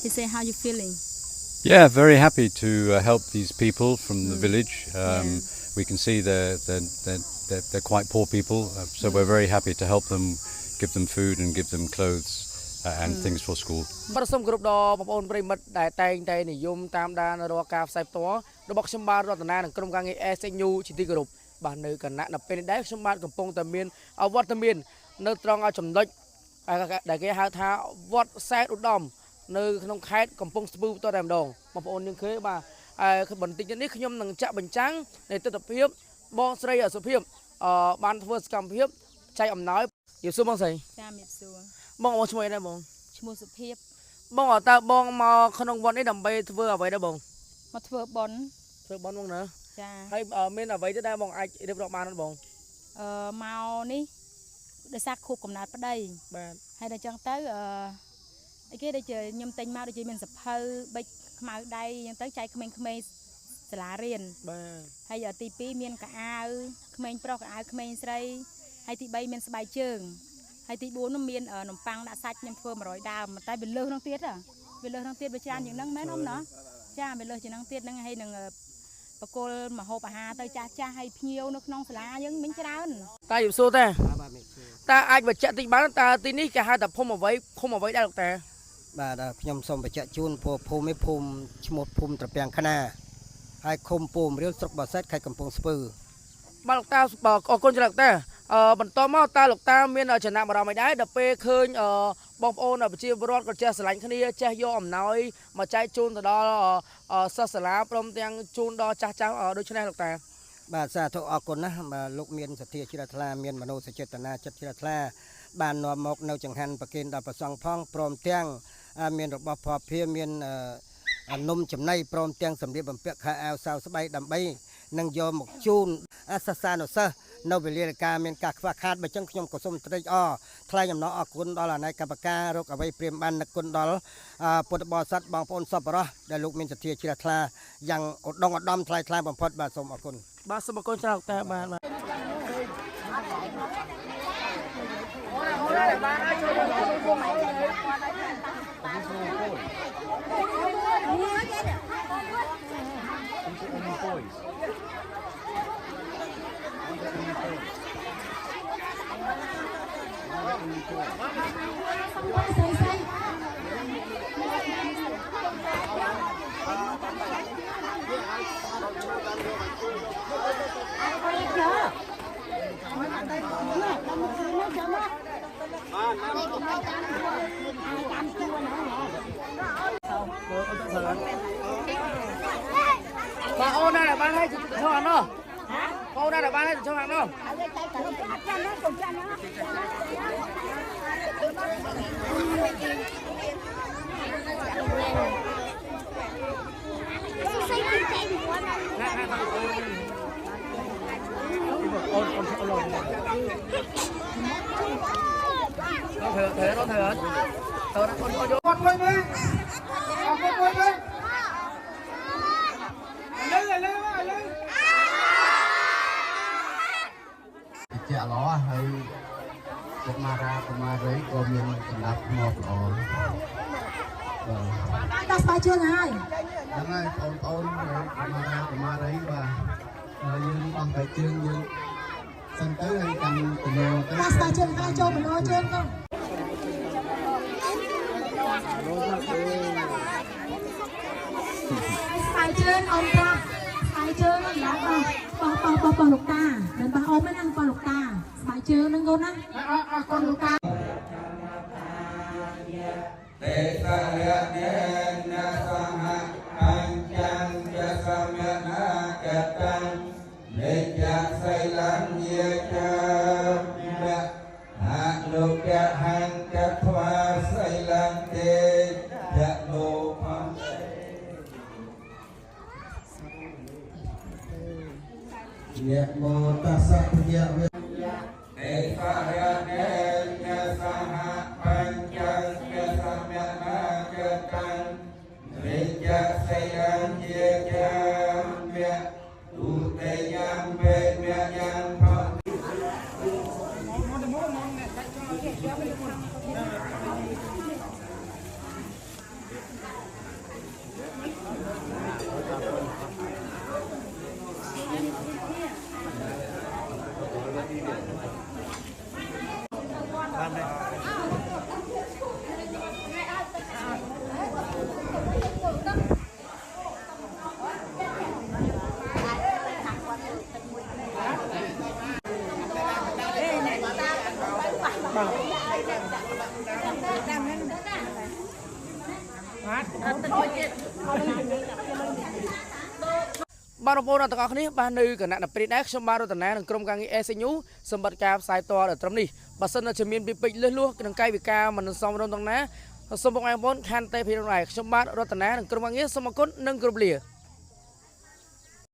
He say, how you feeling? Yeah, very happy to help these people from the village. We can see they're quite poor people, so we're very happy to help them, give them food and give them clothes and things for school. បាទសូមគោរពដល់បងប្អូនប្រិមិត្តដែលតែងតែនិយមតាមដានរាល់ការផ្សាយផ្ទាល់របស់ខ្ញុំបាទរតនានិងក្រុមការងារ SNU ជាទីគោរពបាទនៅគណៈនៅពេលនេះដែរខ្ញុំបាទកំពុងតែមានវត្តមាននៅត្រង់ចំណុចដែលគេហៅថាវត្តសែនឧត្តមនៅក្នុងខេត្តកំពង់ស្ពឺតតែម្ដងបងប្អូនយើងឃើញបាទបន្តិចនេះខ្ញុំនឹងចាក់បញ្ចាំងនៃទស្សនវិជ្ជាបងស្រីសុភាពបានធ្វើសកម្មភាពចែកអំណោយយល់សួរបងស្រី ចាមៀបសួរ បងឈ្មោះអីដែរបង ឈ្មោះសុភាព បងតើបងមកក្នុងវត្តនេះដើម្បីធ្វើអ្វីដែរបង មកធ្វើបុណ្យ ធ្វើបុណ្យបងណា ចា ហើយមានអ្វីទៅដែរបងអាចរៀបរាប់បានទេបង មកនេះដោយសារខួបកំណើតប្តី បាទ ហើយដល់ចឹងទៅអីគេដូចជាខ្ញុំទិញមកដូចជាមានសភៅបិចខ្មៅដៃអញ្ចឹងទៅចែកក្មេងៗសាលារៀន បាទ ហើយទី2មានកៅអៅក្មេងប្រុសកៅអៅក្មេងស្រីហើយទី3មានស្បែកជើងហើយទី4នោះមាននំប៉័ងដាក់សាច់ខ្ញុំធ្វើ100ដើមតែវាលើសនោះទៀតវាលើសនោះទៀតវាច្រើនជាងហ្នឹងមែនអមណាចាវាលើសជាងហ្នឹងទៀតហ្នឹងហើយនឹងបកគលមហូបអាហារទៅចាស់ហើយភ្ញៀវនៅក្នុងសាលាយើងមានច្រើន តាយល់សួរតាតាអាចបញ្ជាក់តិចបានតាទីនេះគេហៅថាភូមិអ្វីដែរលោកតា បាទខ្ញុំសូមបញ្ជាក់ជូនព្រោះភូមិនេះភូមិឈ្មោះភូមិត្រពាំងខ្នាហើយឃុំពូមរៀលស្រុកបាសិតខេត្តកំពង់ស្ពឺ បាទលោកតាអរគុណច្រើនលោកតាបន្តមកតាលោកតាមានចំណាប់អារម្មណ៍អីដែរដល់ពេលឃើញបងប្អូនប្រជាពលរដ្ឋក៏ចេះស្រឡាញ់គ្នាចេះយកអំណោយមកចែកជូនទៅដល់សិស្សសាលាព្រមទាំងជូនដល់ចាស់ដូចនេះលោកតា បាទសាធុអរគុណណាស់បាទលោកមានសទ្ធាជ្រះថ្លាមានមនោសញ្ចេតនាចិត្តជ្រះថ្លាបាននាំមកនៅចង្ហាន់ប្រគេនដល់ព្រះសង្ឃផងព្រមទាំងមានរបស់ភ័ព្វភាមាននំចំណីព្រមទាំងសម្លៀកបំពាក់ខោអាវសៅស្បែកដើម្បីនឹងយកមកជូនសិស្សានុសិស្សនៅវេលាការមានការខ្វះខាតបើចឹងខ្ញុំក៏សូមត្រេកអរថ្លែងអំណរអគុណដល់អាណ័យកម្មការរកអ្វីព្រាមបាននឹកគុណដល់ពុទ្ធបរិស័ទបងប្អូនសប្បុរសដែលលោកមានសទ្ធាជ្រះថ្លាយ៉ាងឧត្តមឧត្តមថ្លៃថ្លាបំផុតបាទសូមអរគុណ បាទសូមអរគុណច្រើនលោកតាបាទបាទអូនណាបានហើយឆ្លងអានោះអូនណាបានហើយឆ្លងអានោះ ជាល្អហើយចិត្តមារាកុមារីក៏មានសម្ដាប់ថ្មល្អ ដល់ស្បែកជើងហើយ ហ្នឹងហើយបងប្អូនកុមារីបាទយើងអស់តែជើងយើងសិនទៅហើយកាន់ទៅដល់ស្បែកជើងហើយចូលមនោជើងទៅ ស្បែកជើងអមប្រាក់ស្បែកជើងហ្នឹងណាបងលោកតាមិនបងអមទេណាបងលោកតាស្បែកជើងហ្នឹងកូនណាអរគុណលោកតា ទេសាយៈយេណាសហអញ្ចឹងចសមនាកតាំនិច្ចសីលំយាចាមៈអលោកៈហង្គធ្វាសីលំទេយៈលោភំយៈមោតស្សៈយៈវេទេសាយៈយេណាសហបញ្ចង្គសមនាកតាំនិច្ចសីលំយាចាមៈទុតិយំវេមយំផ អ បាទបងប្អូនទាំងអស់គ្នាបាននៅគណៈនៅពេលនេះខ្ញុំបានរតនានឹងក្រុមការងារ SNU សម្បត្តិការផ្សាយតដល់ត្រឹមនេះបើសិនជាមានពីពេជ្រលឹះលួសក្នុងកាយវិការមិនសមរម្យទាំងណាសូមបងប្អូនខណ្ឌតេភីរណៃខ្ញុំបាទរតនានឹងក្រុមការងារសូមអរគុណនិងគោរពលា